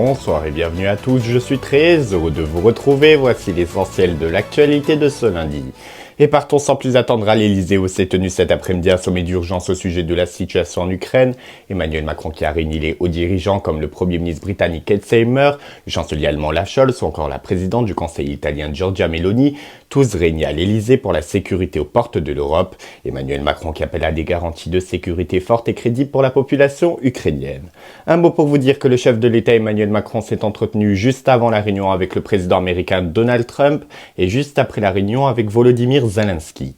Bonsoir et bienvenue à tous, je suis très heureux de vous retrouver, voici l'essentiel de l'actualité de ce lundi. Et partons sans plus attendre à l'Elysée où s'est tenu cet après-midi un sommet d'urgence au sujet de la situation en Ukraine. Emmanuel Macron qui a réuni les hauts dirigeants comme le Premier ministre britannique Keir Starmer, le chancelier allemand Olaf Scholz ou encore la présidente du Conseil italien Giorgia Meloni, tous réunis à l'Elysée pour la sécurité aux portes de l'Europe. Emmanuel Macron qui appelle à des garanties de sécurité fortes et crédibles pour la population ukrainienne. Un mot pour vous dire que le chef de l'État Emmanuel Macron s'est entretenu juste avant la réunion avec le président américain Donald Trump et juste après la réunion avec Volodymyr Zelensky.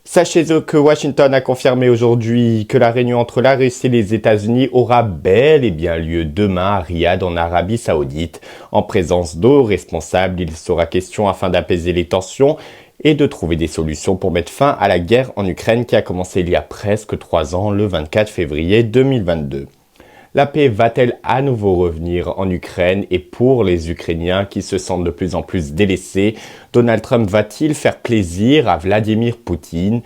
Sachez que Washington a confirmé aujourd'hui que la réunion entre la Russie et les États-Unis aura bel et bien lieu demain à Riyad en Arabie Saoudite. En présence d'hauts responsables, il sera question afin d'apaiser les tensions et de trouver des solutions pour mettre fin à la guerre en Ukraine qui a commencé il y a presque 3 ans, le 24 février 2022. La paix va-t-elle à nouveau revenir en Ukraine et pour les Ukrainiens qui se sentent de plus en plus délaissés, Donald Trump va-t-il faire plaisir à Vladimir Poutine?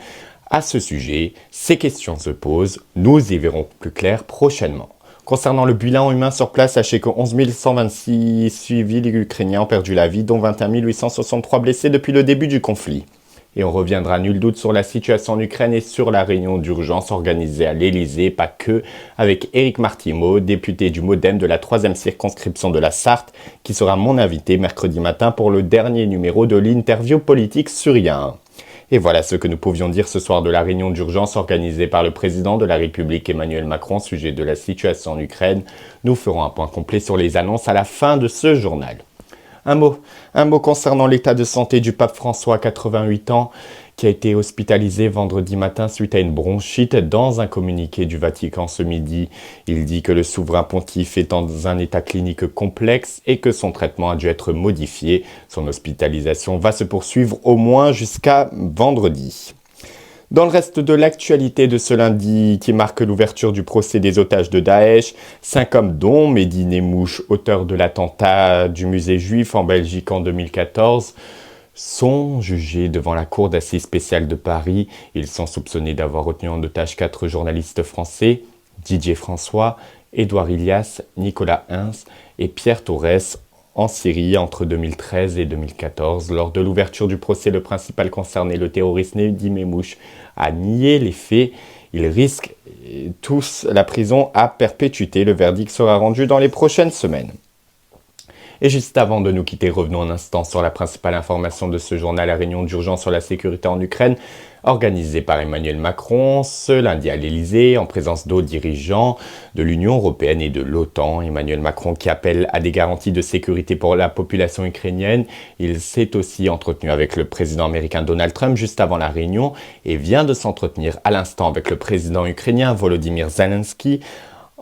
À ce sujet, ces questions se posent, nous y verrons plus clair prochainement. Concernant le bilan humain sur place, sachez que 11 126 civils ukrainiens ont perdu la vie, dont 21 863 blessés depuis le début du conflit. Et on reviendra nul doute sur la situation en Ukraine et sur la réunion d'urgence organisée à l'Elysée, pas que, avec Éric Martineau, député du Modem de la 3e circonscription de la Sarthe, qui sera mon invité mercredi matin pour le dernier numéro de l'interview politique sur IA1. Et voilà ce que nous pouvions dire ce soir de la réunion d'urgence organisée par le président de la République Emmanuel Macron, sujet de la situation en Ukraine. Nous ferons un point complet sur les annonces à la fin de ce journal. Un mot concernant l'état de santé du pape François, 88 ans, qui a été hospitalisé vendredi matin suite à une bronchite. Dans un communiqué du Vatican ce midi, il dit que le souverain pontife est dans un état clinique complexe et que son traitement a dû être modifié. Son hospitalisation va se poursuivre au moins jusqu'à vendredi. Dans le reste de l'actualité de ce lundi qui marque l'ouverture du procès des otages de Daesh, 5 hommes dont Mehdi Nemmouche, auteur de l'attentat du musée juif en Belgique en 2014, sont jugés devant la cour d'assises spéciale de Paris. Ils sont soupçonnés d'avoir retenu en otage 4 journalistes français, Didier François, Édouard Ilias, Nicolas Hins et Pierre Torres, en Syrie entre 2013 et 2014. Lors de l'ouverture du procès, le principal concerné, le terroriste Mehdi Nemmouche, a nié les faits. Ils risquent tous la prison à perpétuité. Le verdict sera rendu dans les prochaines semaines. Et juste avant de nous quitter, revenons un instant sur la principale information de ce journal, la réunion d'urgence sur la sécurité en Ukraine, organisée par Emmanuel Macron ce lundi à l'Elysée, en présence d'hauts dirigeants de l'Union européenne et de l'OTAN. Emmanuel Macron qui appelle à des garanties de sécurité pour la population ukrainienne. Il s'est aussi entretenu avec le président américain Donald Trump juste avant la réunion et vient de s'entretenir à l'instant avec le président ukrainien Volodymyr Zelensky.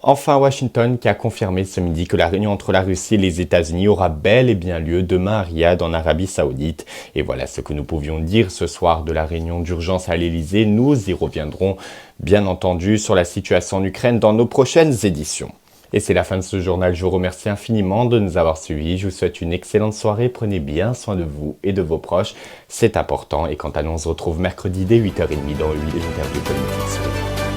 Enfin, Washington qui a confirmé ce midi que la réunion entre la Russie et les États-Unis aura bel et bien lieu demain à Riyad en Arabie Saoudite. Et voilà ce que nous pouvions dire ce soir de la réunion d'urgence à l'Elysée. Nous y reviendrons bien entendu sur la situation en Ukraine dans nos prochaines éditions. Et c'est la fin de ce journal. Je vous remercie infiniment de nous avoir suivis. Je vous souhaite une excellente soirée. Prenez bien soin de vous et de vos proches. C'est important. Et quant à nous, on se retrouve mercredi dès 8h30 dans une interview politique.